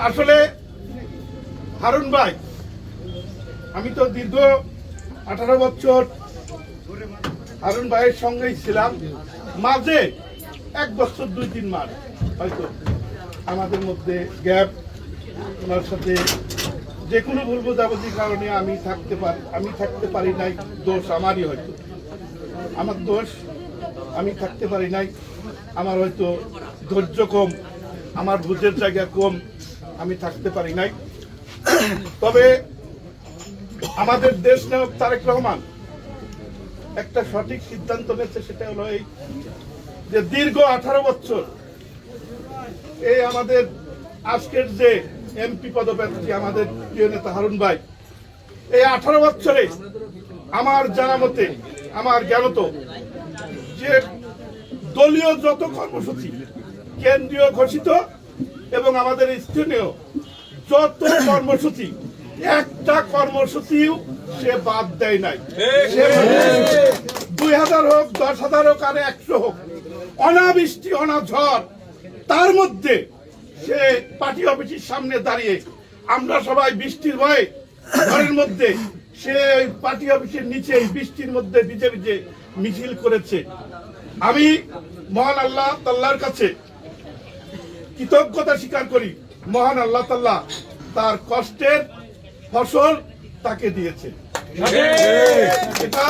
আসলে হারুন ভাই, আমি তো দীর্ঘ 18 বছর হারুন ভাইয়ের সঙ্গেই ছিলাম। মাঝে 1 বছর 2-3 মাস হয়তো আমাদের মধ্যে গ্যাপ, ওনার সাথে যে কোনো ভুল বোঝাবুঝির কারণে আমি থাকতে পারি নাই। দোষ আমারই, হয়তো আমার দোষ, আমি থাকতে পারি নাই। আমার হয়তো ধৈর্য কম, আমার বুঝের জায়গা কম, আমি থাকতে পারি নাই। তবে আমাদের দেশ নায়ক তারেক রহমান একটা সঠিক সিদ্ধান্ত নিয়েছে, সেটা হলো এই যে দীর্ঘ 18 বছর এই আমাদের আজকের যে এমপি পদপ্রার্থী আমাদের প্রিয় নেতা হারুন ভাই, এই 18 বছরে আমার জানা মতে, আমার জ্ঞানত, যে দলীয় যত কর্মসূচি কেন্দ্রীয় ঘোষিত এবং আমাদের স্থানীয় যত কর্মসূচি, একটা কর্মসূচিও সে বাদ দেয় নাই। 2000 হোক, 10,000 হোক, আর 100 হোক, অনাবৃষ্টি অনা ঝড়, তার মধ্যে সে পার্টি অফিসের সামনে দাঁড়িয়ে, আমরা সবাই বৃষ্টির ভয়ে ঘরের মধ্যে, সে ওই পার্টি অফিসের নিচে বৃষ্টির মধ্যে ভিজে ভিজে মিছিল করেছে। আমি মহান আল্লাহ তাআলার কাছে কৃতজ্ঞতা স্বীকার করি। মহান আল্লাহ তাআলা তার কষ্টের ফসল তাকে দিয়েছে। এটা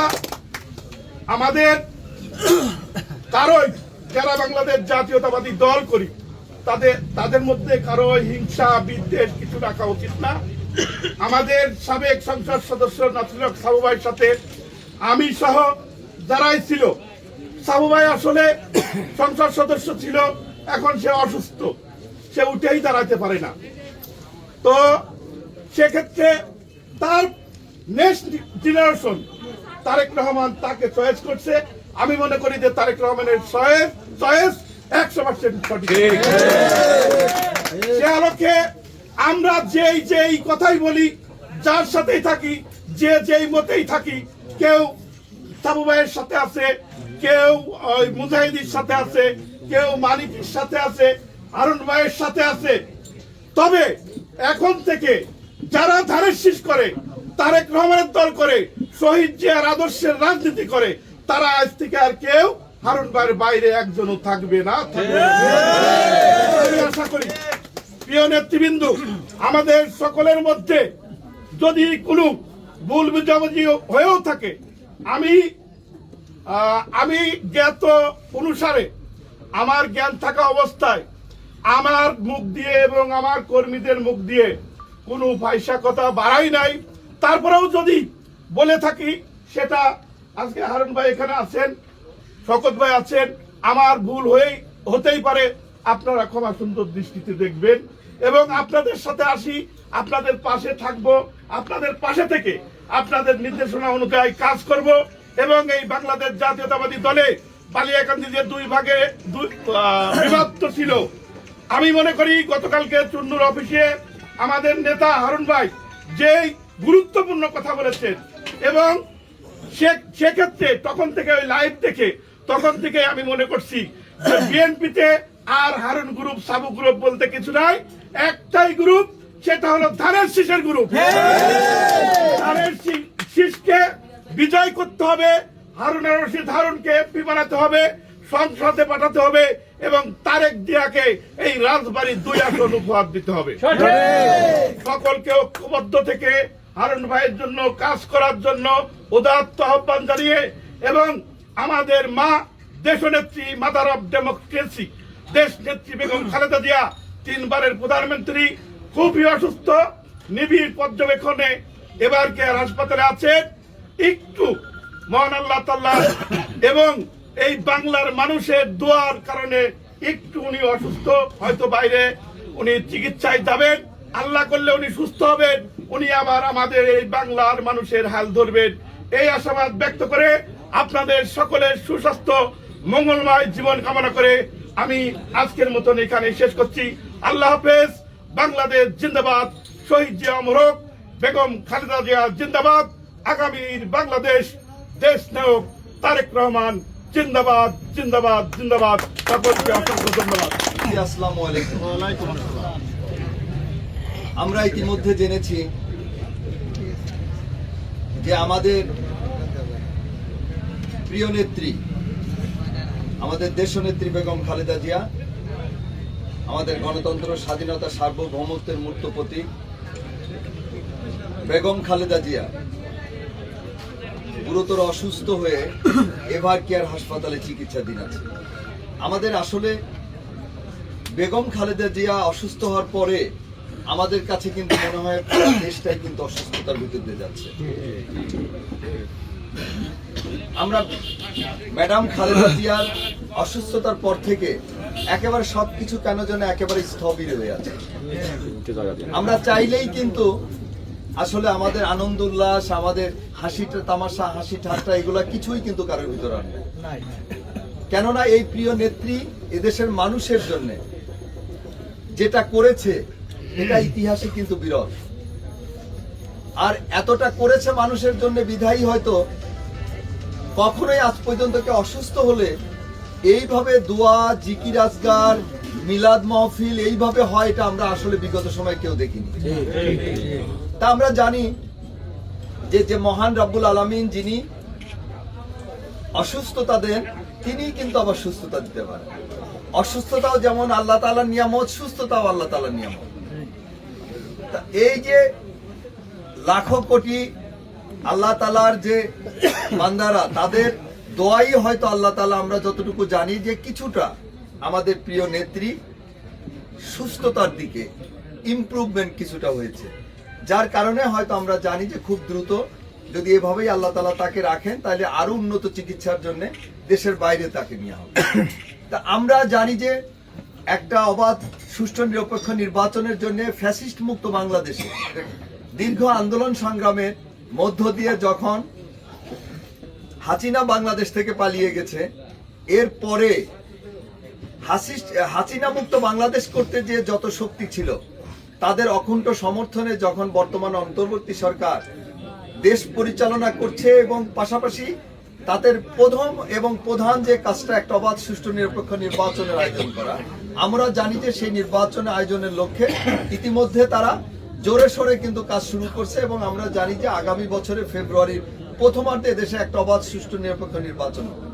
আমাদের কারোই, যারা বাংলাদেশ জাতীয়তাবাদী দল করি, তাদের মধ্যে কারো হিংসা বিদ্বেষ কিছু রাখা উচিত না। আমাদের সাবেক সংসদ সদস্য নাসির সাবু ভাইয়ের সাথে আমি সহ যারাই ছিল, সাবু ভাই আসলে সংসদ সদস্য ছিল, এখন সে অসুস্থ, সে উঠেই দাঁড়াতে পারে না। তো সেক্ষেত্রে তার নেক্সট জেনারেশন তারেক রহমান তাকে চয়েস করছে। আমি মনে করি যে তারেক রহমানের চয়েস 100% সঠিক। সে আলোকে আমরা যেই কথাই বলি, যার সাথেই থাকি, যেই মতেই থাকি, কেউ সাবু ভাইয়ের সাথে আছে, কেউ ওই মুজাহিদের সাথে আছে, কেউ মালিকের সাথে আছে, হারুন ভাইয়ের সাথে আছে। তবে এখন থেকে যারা ধারের শীষ করে, তারেক রহমানের দল করে, শহীদ জিয়ার আদর্শের রাজনীতি করে, তারা আজ থেকে আর কেউ হারুন ভাইয়ের বাইরে একজনও থাকবে না। আমি আশা করি প্রিয় নেতৃবৃন্দ, আমাদের সকলের মধ্যে যদি কোনো ভুল বুঝাবুঝি হয়েও থাকে, আমি জ্ঞাত অনুসারে, আমার জ্ঞান থাকা অবস্থায় আমার মুখ দিয়ে এবং আমার কর্মীদের মুখ দিয়ে কোনো পয়সা কথা বাড়াই নাই। তারপরেও যদি বলে থাকি, সেটা আজকে হারুন ভাই এখানে আছেন, শওকত ভাই আছেন, আমার ভুল হতেই পারে। আপনারা ক্ষমা সুন্দর দৃষ্টিতে দেখবেন এবং আপনাদের সাথে আসি, আপনাদের পাশে থাকবো, আপনাদের পাশে থেকে আপনাদের নির্দেশনা অনুযায়ী কাজ করব এবং এই বাংলাদেশ জাতীয়তাবাদী দলে বালিয়াকান্দি যে 2 ভাগে বিভক্ত ছিল, আমি মনে করি গতকালকে চুন্নুর অফিসে আমাদের নেতা হারুন ভাই যে গুরুত্বপূর্ণ কথা বলেছেন, এবং সেক্ষেত্রে তখন থেকে ওই লাইভ দেখে তখন থেকে আমি মনে করছি বিএনপিতে আর হারুন গ্রুপ সাবু গ্রুপ বলতে কিছু নাই, একটাই গ্রুপ, সেটা হলো ধানের শীষের গ্রুপ। ধানের শীষকে বিজয় করতে হবে, হারুনের রশিদ হারুনকে এমপি বানাতে হবে, সংসদে পাঠাতে হবে এবং তারেক জিয়াকে এই রাজবাড়ির 2 আসন উপহার দিতে হবে। সকলকে ঐক্যবদ্ধ থেকে হারুন ভাইয়ের জন্য কাজ করার জন্য উদাত্ত আহ্বান জানিয়ে, এবং আমাদের মা দেশনেত্রী, মাদার অব ডেমোক্রেসি, দেশ নেত্রী বেগম খালেদা জিয়া 3 বারের প্রধানমন্ত্রী, খুবই অসুস্থ, নিবিড় পর্যবেক্ষণে এবার কেয়ার হাসপাতালে আছেন। একটু মহান আল্লাহ তাআলা এবং এই বাংলার মানুষের দোয়ার কারণে একটু উনি অসুস্থ, হয়তো বাইরে উনি চিকিৎসায় যাবেন, আল্লাহ করলে উনি সুস্থ হবেন, উনি আবার আমাদের এই বাংলার মানুষের হাল ধরবেন, এই আশাবাদ ব্যক্ত করে আপনাদের সকলের সুস্বাস্থ্য মঙ্গলময় জীবন কামনা করে আমি আজকের মতন এখানে শেষ করছি। আল্লাহ হাফেজ। বাংলাদেশ জিন্দাবাদ, শহীদ জিয়া অমর হোক, বেগম খালেদা জিয়া জিন্দাবাদ, আগামীর বাংলাদেশ দেশ নায়ক তারেক রহমান জিন্দাবাদ, জিন্দাবাদ, জিন্দাবাদ। সকলকে অসংখ্য ধন্যবাদ। আসসালামু আলাইকুম। আমরা ইতিমধ্যে জেনেছি যে আমাদের প্রিয় নেত্রী, আমাদের দেশনেত্রী বেগম খালেদা জিয়া, আমাদের গণতন্ত্র, স্বাধীনতা, সার্বভৌমত্বের মূর্ত প্রতীক বেগম খালেদা জিয়া গুরুতর অসুস্থ হয়ে এভার কেয়ার হাসপাতালে চিকিৎসাধীন আছে। আমাদের আসলে বেগম খালেদা জিয়া অসুস্থ হওয়ার পরে আমাদের কাছে কিন্তু মনে হয় পুরো দেশটাই কিন্তু অসুস্থতার ভিতর দিয়ে যাচ্ছে। আমরা ম্যাডাম খালেদা জিয়ার অসুস্থতার পর থেকে একেবারে সবকিছু কেন যেন একেবারে স্থবির হয়ে আছে। আমরা চাইলেই কিন্তু আসলে আমাদের আনন্দ উল্লাস, আমাদের হাসি তামাশা, হাসি ঠাট্টা এগুলা কিছুই কিন্তু কারোর ভিতর আর নেই। কেননা এই প্রিয় নেত্রী এদেশের মানুষের জন্য যেটা করেছে এটা ইতিহাসে কিন্তু বিরল। আর এতটা করেছে মানুষের জন্য বিধায়ী হয়তো কখনোই আজ পর্যন্ত কেউ অসুস্থ হলে এইভাবে দোয়া, জিকির আজগার, মিলাদ মাহফিল এইভাবে হয় এটা আমরা আসলে বিগত সময় কেউ দেখিনি। তা আমরা জানি যে মহান রব্বুল আলামিন যিনি অসুস্থতা দেন তিনি কিন্তু আবার সুস্থতা দিতে পারেন। অসুস্থতাও যেমন আল্লাহ তাআলার নিয়ামত, সুস্থতাও আল্লাহ তাআলার নিয়ামত। এই যে লাখো কোটি আল্লাহ তাআলার যে বান্দারা, তাদের দোয়াই হয়তো আল্লাহ তাআলা, আমরা যতটুকু জানি যে কিছুটা আমাদের প্রিয় নেত্রী সুস্থতার দিকে ইমপ্রুভমেন্ট কিছুটা হয়েছে, যার কারণে হয়তো আমরা জানি যে খুব দ্রুত যদি এভাবেই আল্লাহ তাআলা তাকে রাখেন তাহলে আরো উন্নত চিকিৎসার জন্য দেশের বাইরে তাকে নেওয়া হবে। তা আমরা জানি যে একটা অবাধ, সুষ্ঠু, নিরপেক্ষ নির্বাচনের জন্য ফ্যাসিস্ট মুক্ত বাংলাদেশে দীর্ঘ আন্দোলন সংগ্রামের মধ্য দিয়ে যখন হাসিনা বাংলাদেশ থেকে পালিয়ে গেছে, এরপরে হাসিনা মুক্ত বাংলাদেশ করতে যে যত শক্তি ছিল তাদের অকুণ্ঠ সমর্থনে যখন বর্তমান অন্তর্বর্তী সরকার দেশ পরিচালনা করছে এবং পাশাপাশি তাদের প্রথম এবং প্রধান যে কাজটা একটা অবাধ, সুষ্ঠু, নিরপেক্ষ নির্বাচনের আয়োজন করা, আমরা জানি যে সেই নির্বাচনের আয়োজনের লক্ষ্যে ইতিমধ্যে তারা জোরে সোরে কিন্তু কাজ শুরু করছে এবং আমরা জানি যে আগামী বছরের ফেব্রুয়ারির প্রথমার্ধে দেশে একটা অবাধ, সুষ্ঠু, নিরপেক্ষ নির্বাচন হবে।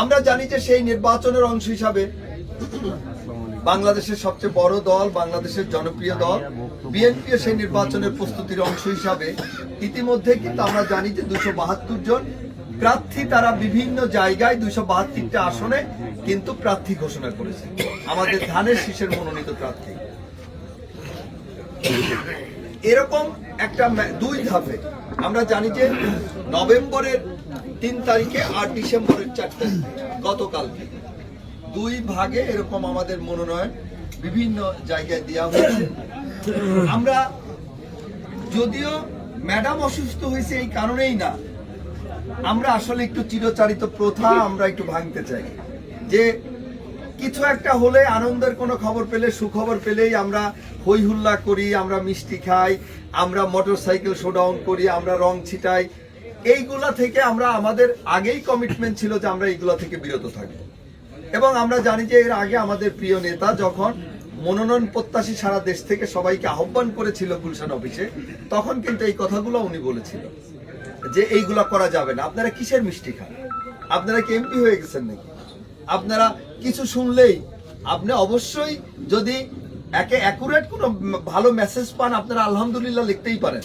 আমরা জানি যে সেই নির্বাচনের অংশ হিসাবে বাংলাদেশের সবচেয়ে বড় দল, বাংলাদেশের জনপ্রিয় দল বিএনপি সেই নির্বাচনের প্রস্তুতির অংশ হিসাবে ইতিমধ্যে কিন্তু আমরা জানি যে 272 জন প্রার্থী তারা বিভিন্ন জায়গায় 272টা আসনে কিন্তু প্রার্থী ঘোষণা করেছে, আমাদের ধানের শীষের মনোনীত প্রার্থী। এরকম একটা দুই ধাপে আমরা জানি যে নভেম্বরের 3 তারিখে আর ডিসেম্বরের 4 তারিখে গতকালকে দুই ভাগে এরকম আমাদের মনোনয়ন বিভিন্ন জায়গায় দেওয়া হয়েছে। আমরা যদিও ম্যাডাম অসুস্থ হয়েছে এই কারণেই না, আমরা আসলে একটু চিরচারিত প্রথা আমরা একটু ভাঙতে চাই যে কিছু একটা হলে, আনন্দের কোনো খবর পেলে, সুখবর পেলেই আমরা হই হুল্লা করি, আমরা মিষ্টি খাই, আমরা মোটরসাইকেল শোডাউন করি, আমরা রং ছিটাই। এইগুলা থেকে আমরা, আমাদের আগেই কমিটমেন্ট ছিল যে আমরা এইগুলা থেকে বিরত থাকবো। এবং আমরা জানি যে এর আগে আমাদের প্রিয় নেতা যখন মনোনয়ন প্রত্যাশী সারা দেশ থেকে সবাইকে আহ্বান করেছিল গুলশান অফিসে, তখন কিন্তু এই কথাগুলো উনি বলেছিল যে এইগুলা করা যাবে না। আপনারা কিসের মিষ্টি খান? আপনারা কি এমপি হয়ে গেছেন নাকি? আপনারা কিছু শুনলেই আপনি অবশ্যই যদি অ্যাকুরেট কোনো ভালো মেসেজ পান, আপনারা আলহামদুলিল্লাহ লিখতেই পারেন,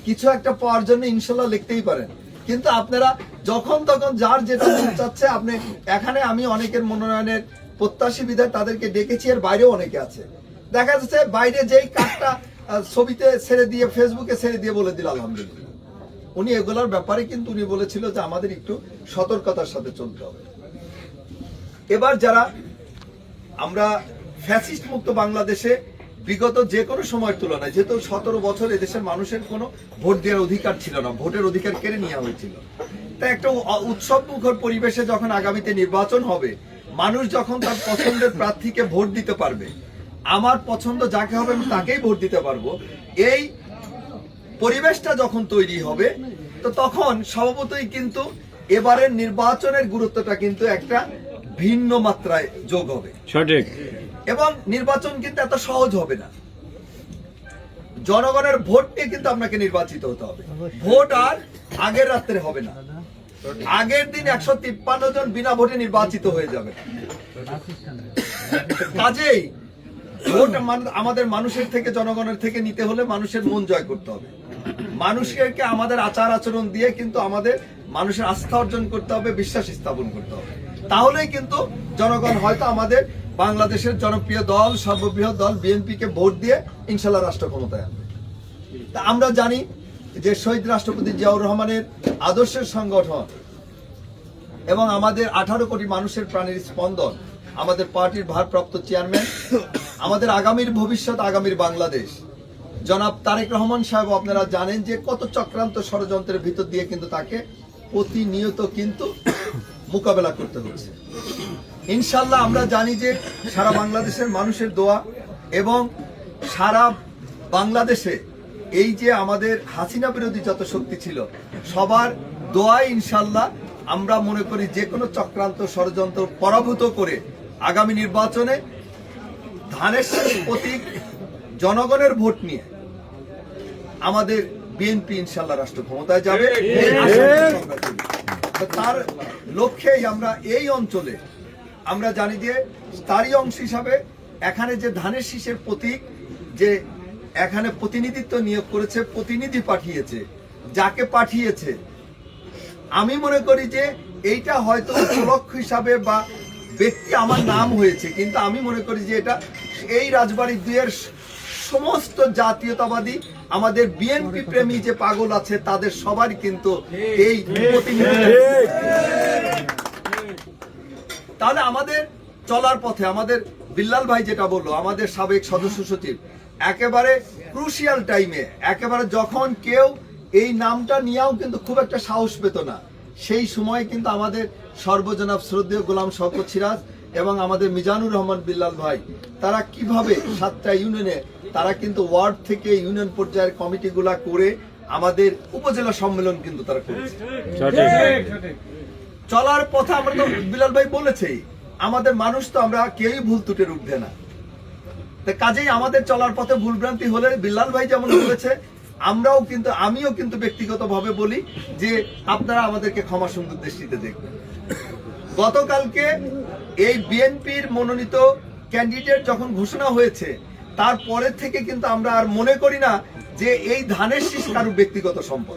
কিছু একটা পাওয়ার জন্য ইনশাল্লাহ লিখতেই পারেন। কিন্তু আপনারা যখন তখন যার যেটা চাচ্ছে, আপনি এখানে আমি অনেকের মনোনয়নের প্রত্যাশী বিধায় তাদেরকে ডেকেছি, এর বাইরেও অনেকে আছে, দেখা যাচ্ছে বাইরে যেই কার্ডটা ছবিতে ছেড়ে দিয়ে, ফেসবুকে ছেড়ে দিয়ে বলে দিল আলহামদুলিল্লাহ। উনি এগুলোর ব্যাপারে কিন্তু উনি বলেছিল যে আমাদের একটু সতর্কতার সাথে চলতে হবে। এবার যারা আমরা ফ্যাসিস্ট মুক্ত বাংলাদেশে বিগত যে কোনো সময়ের তুলনায়, যেহেতু 17 বছর এদেশের মানুষের কোনো ভোট দেওয়ার অধিকার ছিল না, ভোটের অধিকার কেড়ে নেওয়া হয়েছিল, তাই একটা উৎসব মুখর পরিবেশে যখন আগামীতে নির্বাচন হবে, মানুষ যখন তার পছন্দের প্রার্থীকে ভোট দিতে পারবে, আমার পছন্দ যাকে হবে আমি তাকেই ভোট দিতে পারবো, এই পরিবেশটা যখন তৈরি হবে, তো তখন স্বভাবতই কিন্তু এবারের নির্বাচনের গুরুত্বটা কিন্তু একটা ভিন্ন মাত্রায় যোগ হবে। সঠিক। এবং নির্বাচন কিন্তু এত সহজ হবে না। জনগণের ভোট নিয়ে কিন্তু আপনাকে নির্বাচিত হতে হবে। ভোট আর আগের রাত্রে হবে না, আগের দিন 153 জন বিনা ভোটে নির্বাচিত হয়ে যাবে। কাজেই ভোট আমাদের মানুষের থেকে, জনগণের থেকে নিতে হলে মানুষের মন জয় করতে হবে। মানুষকে আমাদের আচার আচরণ দিয়ে কিন্তু আমাদের মানুষের আস্থা অর্জন করতে হবে, বিশ্বাস স্থাপন করতে হবে। তাহলেই কিন্তু জনগণ হয়তো আমাদের বাংলাদেশের জনপ্রিয় দল, সর্ববৃহৎ দল বিএনপিকে ভোট দিয়ে ইনশাল্লাহ রাষ্ট্র ক্ষমতায় আনবে। তা আমরা জানি যে শহীদ রাষ্ট্রপতি জিয়াউর রহমানের আদর্শের সংগঠন এবং আমাদের 18 কোটি মানুষের প্রাণের স্পন্দন, আমাদের পার্টির ভারপ্রাপ্ত চেয়ারম্যান, আমাদের আগামীর ভবিষ্যৎ, আগামীর বাংলাদেশ জনাব তারেক রহমান সাহেব, আপনারা জানেন যে কত চক্রান্ত ষড়যন্ত্রের ভিতর দিয়ে কিন্তু তাকে প্রতিনিয়ত কিন্তু মোকাবেলা করতে হচ্ছে। ইনশাল্লাহ আমরা জানি যে সারা বাংলাদেশের মানুষের দোয়া এবং সারা বাংলাদেশে এই যে আমাদের হাসিনা বিরোধী যত শক্তি ছিল সবার দোয়ায় ইনশাল্লাহ আমরা মনে করি যে কোনো চক্রান্ত ষড়যন্ত্র পরাভূত করে আগামী নির্বাচনে ধানের শীষ প্রতীক জনগণের ভোট নিয়ে আমাদের বিএনপি ইনশাল্লাহ রাষ্ট্র ক্ষমতায় যাবে। তার লক্ষ্যেই আমরা এই অঞ্চলে আমরা জানি যে তারই অংশ হিসাবে এখানে যে ধানের শীষের প্রতীক, যে এখানে প্রতিনিধিত্ব নিয়োগ করেছে, প্রতিনিধি পাঠিয়েছে, যাকে পাঠিয়েছে আমি মনে করি যে এইটা হয়তো উপলক্ষ হিসাবে বা ব্যক্তি আমার নাম হয়েছে, কিন্তু আমি মনে করি যে এটা এই রাজবাড়ী 2-এর সমস্ত জাতীয়তাবাদী আমাদের বিএনপি প্রেমী যে পাগল আছে তাদের সবারই কিন্তু এই প্রতিনিধি। তাহলে আমাদের চলার পথে আমাদের বিল্লাল ভাই যেটা বললো, আমাদের সাবেক সদস্য সচিব, একেবারে ক্রুশিয়াল টাইমে, একেবারে যখন কেউ এই নামটা নিয়েও কিন্তু খুব একটা সাহস পেত না, সেই সময় কিন্তু আমাদের সর্বজনাব শ্রদ্ধেয় গোলাম শওকত সিরাজ এবং আমাদের মিজানুর রহমান বিল্লাল ভাই তারা কিভাবে 7টা ইউনিয়নে তারা কিন্তু ওয়ার্ড থেকে ইউনিয়ন পর্যায়ের কমিটিগুলা করে আমাদের উপজেলা সম্মেলন কিন্তু তারা করেছে। চলার পথে আমরা তো বিলাল ভাই বলেছেই আমাদের মানুষ তো আমরা কেউই ভুল ত্রুটির ঊর্ধ্বে না। কাজেই আমাদের চলার পথে ভুলভ্রান্তি হলে বিল্লাল ভাই যেমন বলেছে, আমরাও কিন্তু, আমিও কিন্তু ব্যক্তিগতভাবে বলি যে আপনারা আমাদেরকে ক্ষমা সুন্দর দৃষ্টিতে দেখবেন। গতকালকে এই বিএনপির মনোনীত ক্যান্ডিডেট যখন ঘোষণা হয়েছে তারপরে থেকে কিন্তু আমরা আর মনে করি না যে এই ধানের শীষ কারোর ব্যক্তিগত সম্পদ।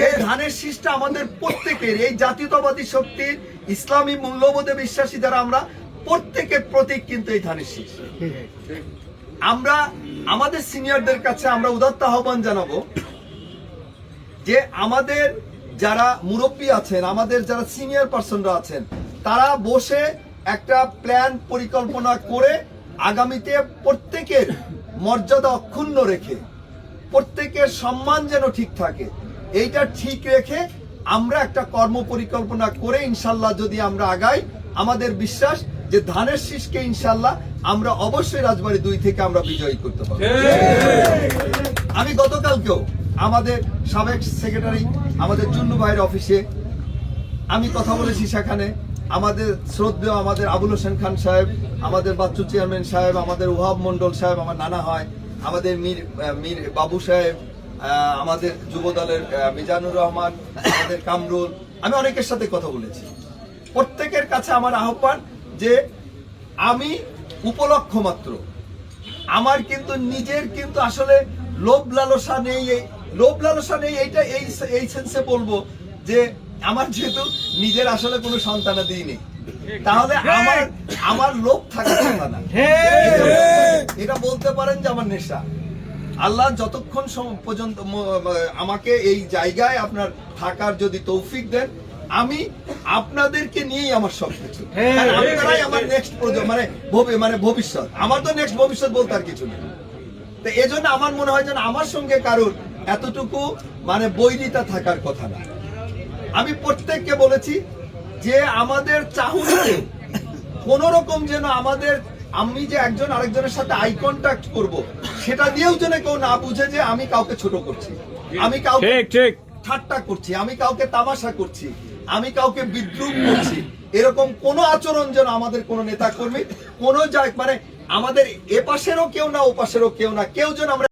এই ধানের শীষটা আমাদের প্রত্যেকের, এই জাতীয়তাবাদী শক্তির, ইসলামী মূল্যবোধে বিশ্বাসী যারা আমরা প্রত্যেকের প্রতীক কিন্তু এই ধানের শীষ। আমরা আমাদের সিনিয়রদের কাছে আমরা উদাত্ত আহ্বান জানাবো যে আমাদের যারা মুরব্বী আছেন, আমাদের যারা সিনিয়র পার্সনরা আছেন, তারা বসে একটা প্ল্যান পরিকল্পনা করে আগামীতে প্রত্যেকের মর্যাদা অক্ষুণ্ণ রেখে, প্রত্যেকের সম্মান যেন ঠিক থাকে, এইটা ঠিক রেখে আমরা একটা কর্ম পরিকল্পনা করে ইনশাল্লাহ যদি আমরা আগাই, আমাদের বিশ্বাস যে ধানের শীষকে ইনশাল্লাহ আমরা অবশ্যই রাজবাড়ী 2 থেকে আমরা বিজয়ী করতে পারবো। আমি গতকালকেও আমাদের সাবেক সেক্রেটারি আমাদের চুন্নু ভাইয়ের অফিসে আমি কথা বলেছি, সেখানে আমাদের শ্রদ্ধেয় আমাদের আবুল হোসেন খান সাহেব, আমাদের বাচ্চু চেয়ারম্যান সাহেব, আমাদের ওহাব মন্ডল সাহেব, আমার নানা হয়, আমাদের মীর বাবু সাহেব, আমাদের যুব দলের মিজানুর রহমান, আমাদের কামরুল, আমি অনেকের সাথে কথা বলেছি। প্রত্যেকের কাছে আমার আহ্বান যে আমি উপলক্ষ মাত্র, আমার কিন্তু নিজের কিন্তু আসলে লোভ লালসা নেই, এইটা এই সেন্সে বলবো যে আমার যেহেতু নিজের আসলে কোনো সন্তানাদি নেই, তাহলে আমার লোভ থাকার কথা না, এটা বলতে পারেন যে আমার নেশা। আল্লাহ যতক্ষণ পর্যন্ত আমাকে এই জায়গায় আপনার থাকার যদি তৌফিক দেন, আমি আপনাদেরকে নিয়েই আমার সবকিছু, আপনারাই আমার নেক্সট মানে ভবিষ্যৎ, আমার তো নেক্সট ভবিষ্যৎ বলতে আর কিছু নেই। তো এজন্য আমার মনে হয় যেন আমার সঙ্গে কারোর এতটুকু মানে বৈরিতা থাকার কথা না। আমি প্রত্যেককে বলেছি যে আমাদের চাহুনিতে কোন রকম যেন আমাদের, আমি যে একজন আরেকজনের সাথে আই কন্ট্যাক্ট করব, সেটা দিয়েও যেন কেউ না বুঝে যে আমি কাউকে ছোট করছি, আমি কাউকে ঠাট্টা করছি, আমি কাউকে তামাশা করছি, আমি কাউকে বিদ্রুপ করছি, এরকম কোনো আচরণ যেন আমাদের কোনো নেতা কর্মী কোনো মানে আমাদের এ পাশেরও কেউ না ও পাশেরও কেউ না, কেউ যেন আমরা